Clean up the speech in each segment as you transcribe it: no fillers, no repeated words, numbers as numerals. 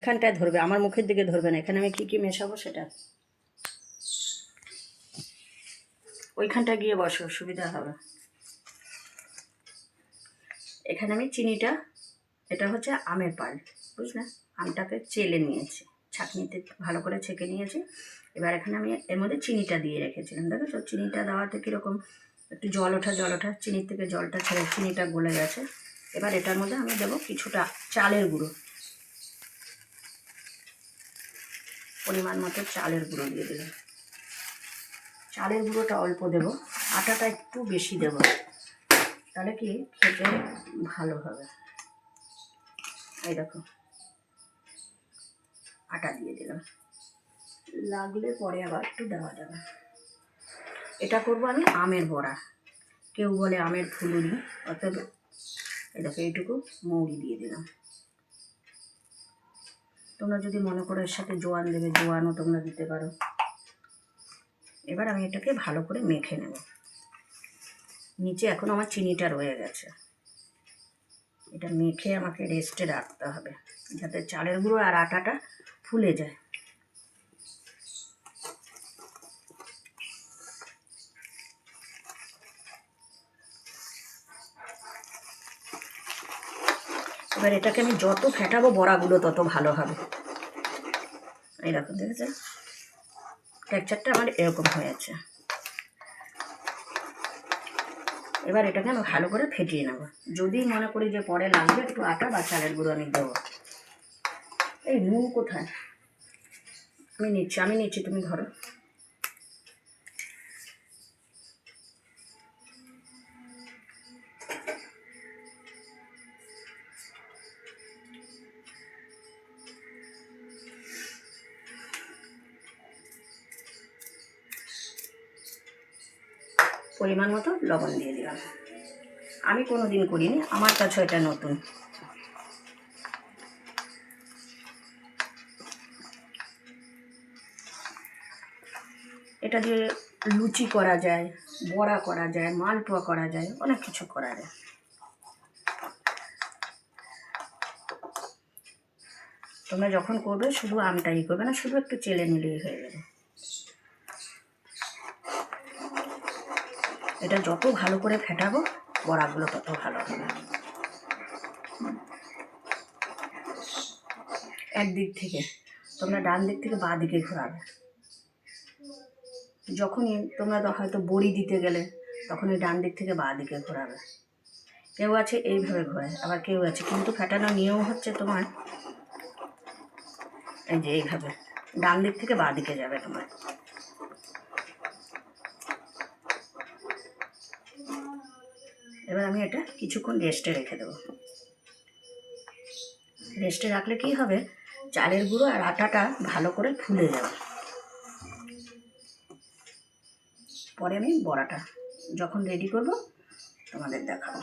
এখানটায় ধরবে, আমার মুখের দিকে ধরবে না। এখানে আমি কি কি মেশাবো সেটা ওইখানটা গিয়ে বসো, সুবিধা হবে। এখানে আমি চিনিটা, এটা হচ্ছে আমের পাল, বুঝলে, আমটাকে চেলে নিয়েছি, ছাঁকনিতে ভালো করে ছেঁকে নিয়েছি। এবার এখানে আমি এর মধ্যে চিনিটা দিয়ে রেখেছিলাম, দেখো তো চিনিটা দেওয়াতে কীরকম একটু জল ওঠা চিনির থেকে জলটা ছেড়ে চিনিটা গলে গেছে। এবার এটার মধ্যে আমি দেবো কিছুটা চালের গুঁড়ো, পরিমাণ মতো চালের গুঁড়ো দিয়ে দিলাম। চালের গুঁড়োটা অল্প দেবো, আটাটা একটু বেশি দেবো, তাহলে কি খেতে ভালো হবে। এই দেখো আটা দিয়ে দিলাম, লাগলে পরে আবার একটু দেওয়া যাবে। এটা করবো আমি আমের বড়া, কেউ বলে আমের ফুলুরি, অতএব এই দেখো এইটুকু মৌরি দিয়ে দিলাম। তোমরা যদি মনে করো এর সাথে জোয়ান দেবে, জোয়ানও তোমরা দিতে পারো। এবার আমি এটাকে ভালো করে মেখে নেব। নিচে এখন আমার চিনিটা রয়ে গেছে, এটা মেখে আমাকে রেস্টে রাখতে হবে যাতে চালের গুঁড়ো আর আটাটা ফুলে যায়। এবার এটাকে আমি যত ফেটাবো বড়াগুলো তত ভালো হবে। এই দেখুন, দেখেছে টেক্সচারটা আমার এরকম হয়েছে। এবার এটাকে আমি ভালো করে ফেটিয়ে নেব। যদি মনে করি যে পরে লাগবে একটু আটা বা চালের গুঁড়ো আমি দেবো। এই নুন কোথায়? আমি নিচ্ছি, তুমি ধরো। পরিমাণ মতো লবণ দিয়ে দিলাম। আমি কোনো দিন করিনি, আমার কাছে এটা নতুন। এটা দিয়ে লুচি করা যায়, বড়া করা যায়, মালপোয়া করা যায়, অনেক কিছু করা যায়। তোমরা যখন করবে শুধু আমটাই করবে না, শুধু একটু চেলে নিলেই হয়ে যাবে। এটা যত ভালো করে ফেটাবো বড়াগুলো তত ভালো হবে। একদিক থেকে তোমরা ডান দিক থেকে বাঁ দিকে ঘোরাবে। যখনই তোমরা হয়তো বড়ি দিতে গেলে তখনই ডান দিক থেকে বাঁ দিকে ঘোরাবে। কেউ আছে এইভাবে ঘোরায়, আবার কেউ আছে, কিন্তু ফেটানো নিয়ম হচ্ছে তোমার এই যে এইভাবে ডান দিক থেকে বাঁ দিকে যাবে তোমার। এবার আমি এটা কিছুক্ষণ রেস্টে রেখে দেবো। রেস্টে রাখলে কি হবে, চালের গুঁড়ো আর আটাটা ভালো করে ফুলে যাবে। পরে আমি বড়াটা যখন রেডি করব তোমাদের দেখাবো।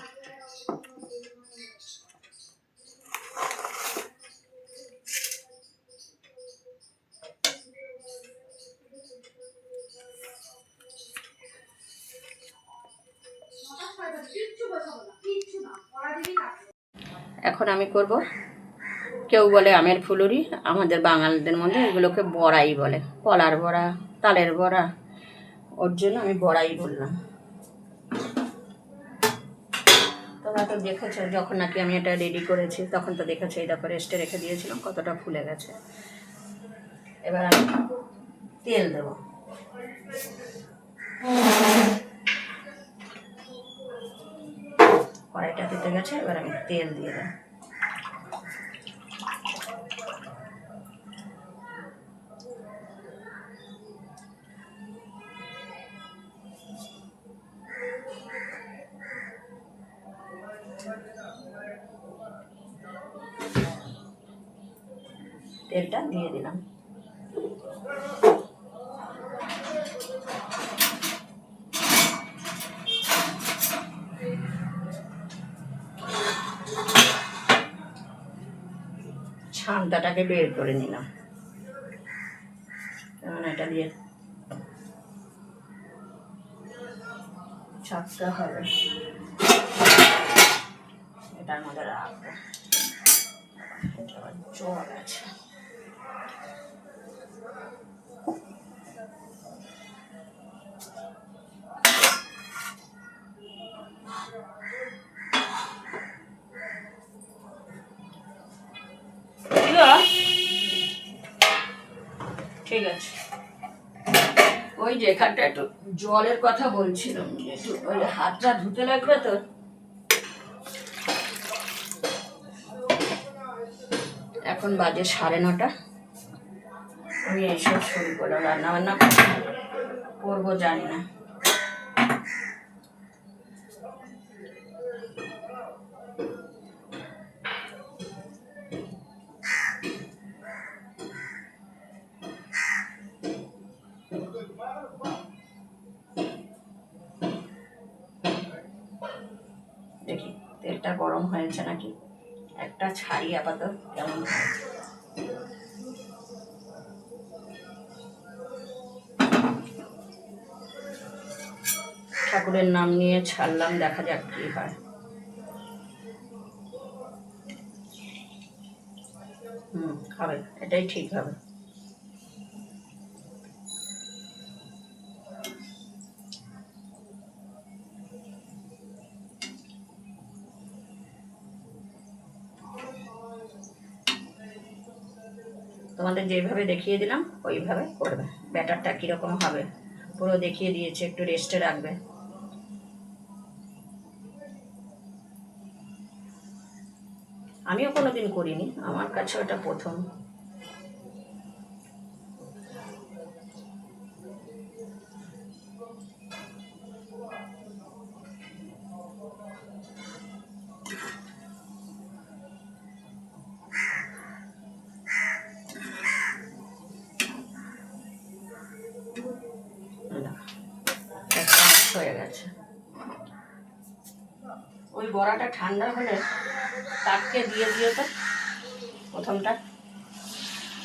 এখন আমি করব, কেউ বলে আমের ফুলুরি, আমাদের বাঙালিদের মধ্যে এগুলোকে বড়াই বলে, কলার বড়া, তালের বড়া, ওর জন্য আমি বড়াই বললাম। তোমরা তো দেখেছো যখন নাকি আমি এটা রেডি করেছি তখন তো দেখেছো, এই দেখো রেস্টে রেখে দিয়েছিলাম কতটা ফুলে গেছে। এবার আমি তেল দেবো। কড়াইটা দিতে গেছে, এবার আমি তেল দিয়ে দেবো। তেলটা দিয়ে দিলাম। ছামটাটাকে বের করে নিলাম, কারণ এটা দিয়ে ছাপতে হবে, এটার মধ্যে রাখবো। জল আছে। ঠিক আছে, ওই যে এখানটা একটু জলের কথা বলছিলাম, একটু ওই হাতটা ধুতে লাগবে তো। এখন বাজে 9:30, আমি এইসব শুরু করলাম, রান্না বান্না করবো জানি না। দেখি তেলটা গরম হয়েছে নাকি, একটা ছাড়ি আপাতত কেমন হয়েছে। ঠাকুরের নাম নিয়ে ছাড়লাম, দেখা যাক কি হয়। হবে, এটাই ঠিক হবে। তোমাদের যেভাবে দেখিয়ে দিলাম ওইভাবে করবে। ব্যাটারটা কীরকম হবে পুরো দেখিয়ে দিয়েছে, একটু রেস্টে রাখবে। আমিও কোনোদিন করিনি, আমার কাছে ওটা প্রথম। হয়ে গেছে। ওই বড়াটা ঠান্ডা হলে তাককে দিয়ে দিও তো, প্রথমটা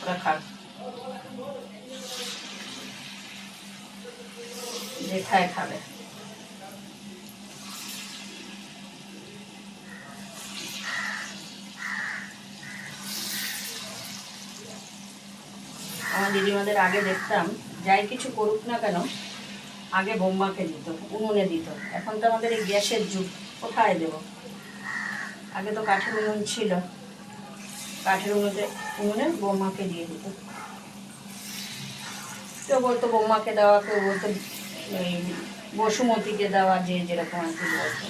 ওরা খাক, যেখায় খাবে। আমার দিদিমাদের আগে দেখতাম যাই কিছু করুক না কেন আগে বোম্মাকে দিত, উনুনে দিত। এখন তো আমাদের এই গ্যাসের যুগ, কোথায় দেবো? আগে তো কাঠের উনুন ছিল, কাঠের উনুনে বোম্মাকে দিয়ে দিত। কেউ বলতো বোম্মাকে দেওয়া, কেউ বলতো এই বসুমতীকে দেওয়া, যে যেরকম আর কি বলতো।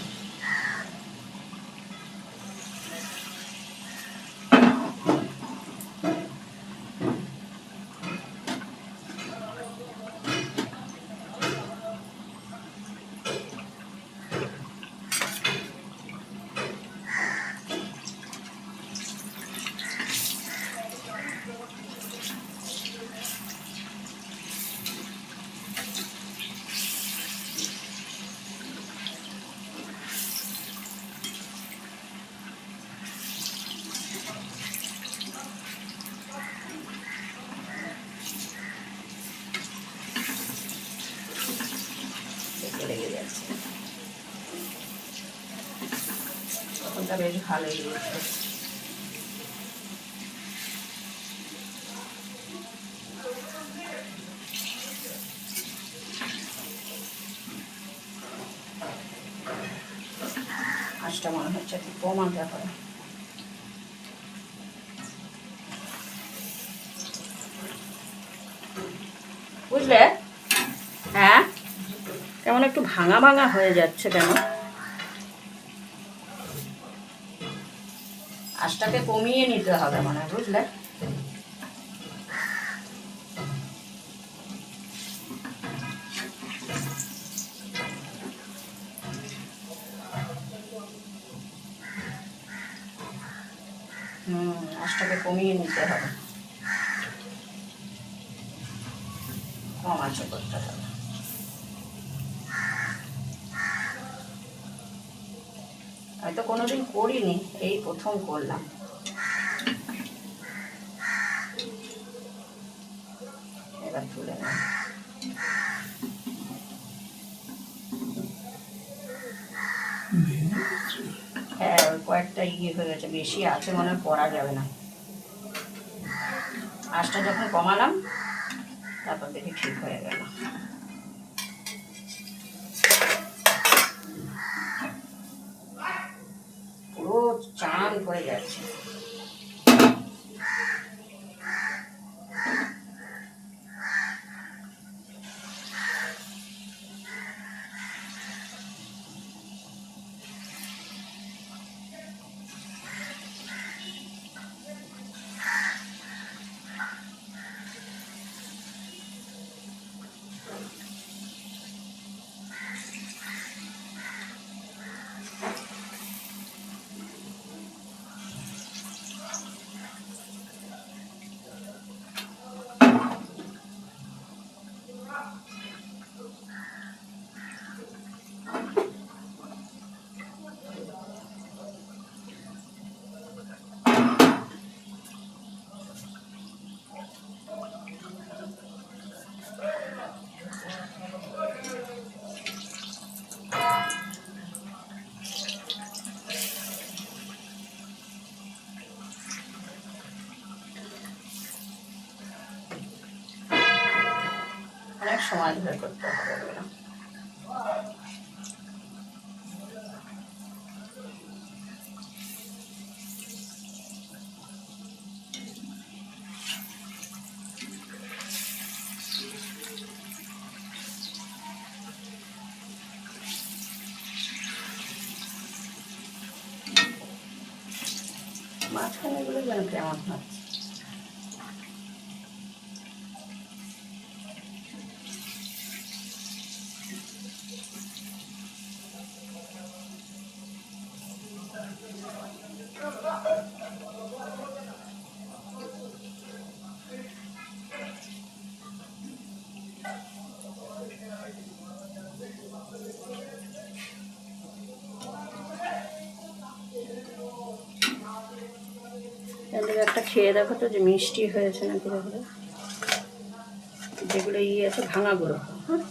লেগে যাচ্ছে, তখনটা বেশ ভালোই রয়েছে। আঁচটা মনে হচ্ছে একটু কমাতে হবে। বুঝলে? হ্যাঁ, কেমন একটু ভাঙা ভাঙা হয়ে যাচ্ছে কেন? আঁচটাকে কমিয়ে নিতে হবে মনে হয়, বুঝলে? আঁচটাকে কমিয়ে নিতে হবে, কম আঁচে করতে হবে। আমি তো কোনোদিন করিনি, এই প্রথম করলাম। এবার তুলে নেব। হ্যাঁ, কয়েকটা হয়ে গেছে, বেশি আছে মনে হয়, করা যাবে না। আঁচটা যখন কমালাম তারপর দেখি ঠিক হয়ে গেল। পুরো চান করে যাচ্ছে। অনেক সময় ধরে করতে হবে এগুলো। মাঝখানে এগুলো যেন কেমন হচ্ছে। একটা খেয়ে দেখো তো যে মিষ্টি হয়েছে নাকি দেখো, যেগুলো আছে ভাঙাগুলো। হ্যাঁ,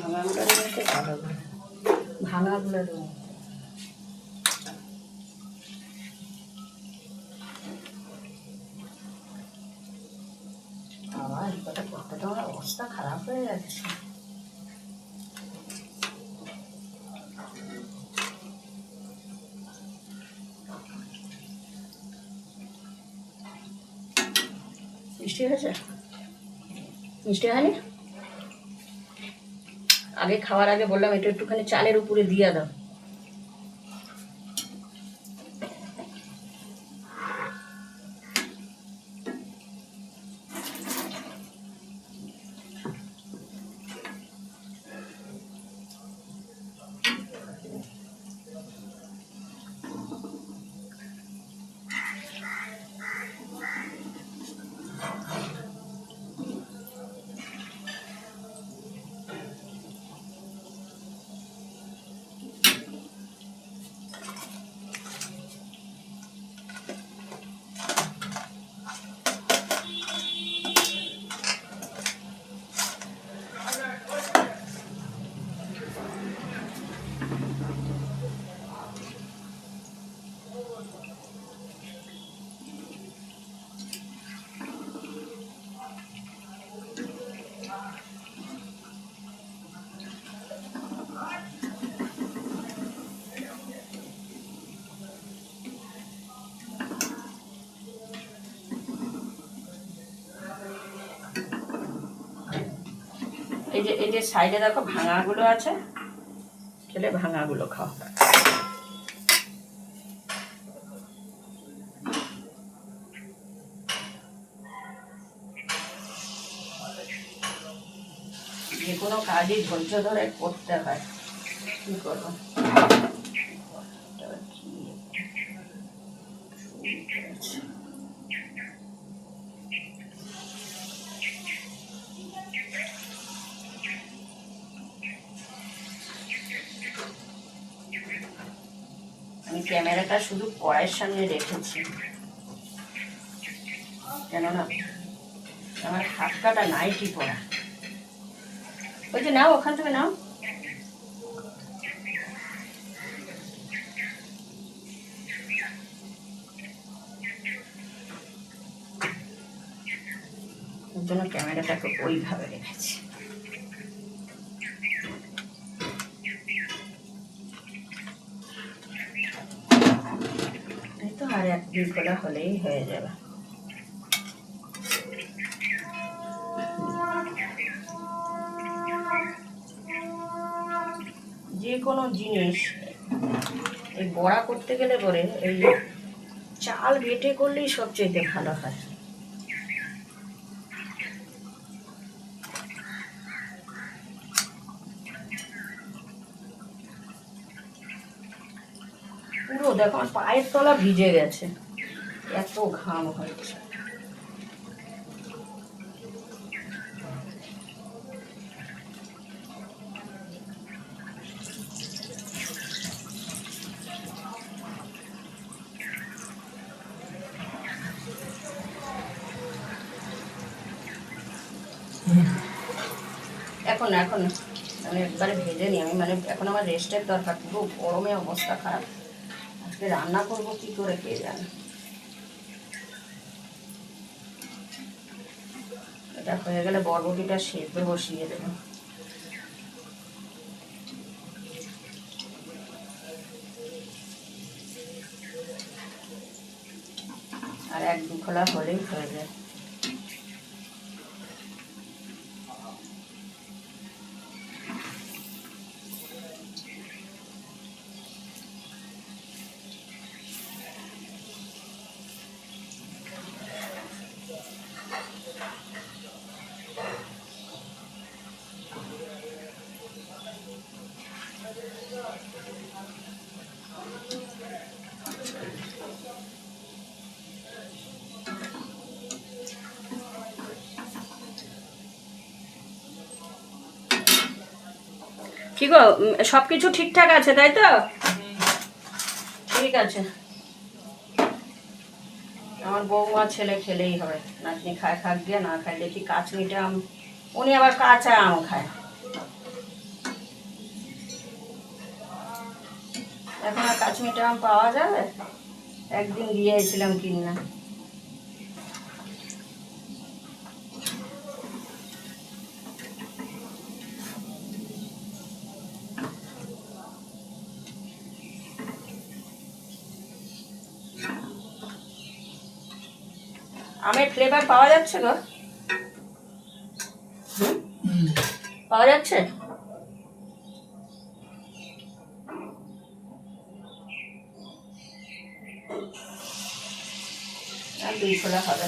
ভাঙাগুলো দিতে ভালো, ভাঙাগুলো দেবো। বাবা এই কথা করতে তো আমার অবস্থা খারাপ হয়ে যাচ্ছে। মিষ্টি হয়েছে? মিষ্টি হয়নি? আগে খাওয়ার আগে বললাম এটা একটুখানি চালের উপরে দিয়ে দাও। এই যে সাইডে দেখো ভাঙাগুলো আছে, খেলে ভাঙাগুলো খাও। যে কোনো কাজই ধৈর্য ধরে করতে হয়, কি করবো। আমি ক্যামেরাটা শুধু কড়াইয়ের সামনে রেখেছি, কেননা আমার হাত কাটা নাইটি পরা। ওই যে নাও, ওখান থেকে নাও। জন্য ক্যামেরাটাকে ওইভাবে রেখেছি। এই তো আর 1-2 খোলা হলেই হয়ে যাবে। যে কোনো জিনিস এই বড়া করতে গেলে পরে এই চাল বেটে করলেই সবচেয়ে ভালো হয়। পুরো দেখো আমার পায়ের তলা ভিজে গেছে, এত ঘাম হয়েছে। এখন এখন মানে একবারে ভেজে নিই আমি, মানে এখন আমার রেস্টের দরকার, পুরো গরমে অবস্থা খারাপ। আজকে রান্না করবো কি করে কে জানে। এটা হয়ে গেলে বরবটিটা সেদ্ধ বসিয়ে দেবো। আর 1-2 খোলা হলেই হয়ে যায়। কি গো, সব কিছু ঠিকঠাক আছে তাই তো? ঠিক আছে। আমার বৌমা ছেলে খেলেই হবে, নাতনি খায় খাক দিয়ে, না খায় দেখি কাঁচমিটা আম, উনি আবার কাঁচা আম খায়। এখন আর কাঁচমিটা আম পাওয়া যাবে? একদিন দিয়েছিলাম কিনা। আমের ফ্লেভার পাওয়া যাচ্ছে গো? পাওয়া যাচ্ছে? আর 2 খোলা হবে।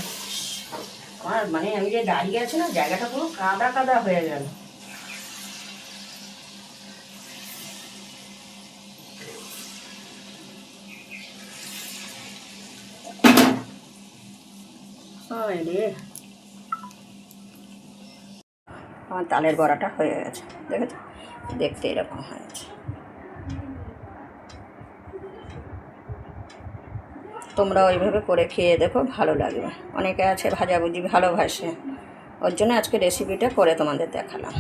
আমার মানে আমি যে দাঁড়িয়ে আছি না, জায়গাটা পুরো কাদা কাদা হয়ে গেল। আমার তালের বড়াটা হয়ে গেছে, দেখেছো? দেখতে এরকম হয়েছে। তোমরা ওইভাবে করে খেয়ে দেখো, ভালো লাগবে। অনেকে আছে ভাজাভুজি ভালোবাসে, ওর জন্য আজকে রেসিপিটা করে তোমাদের দেখালাম।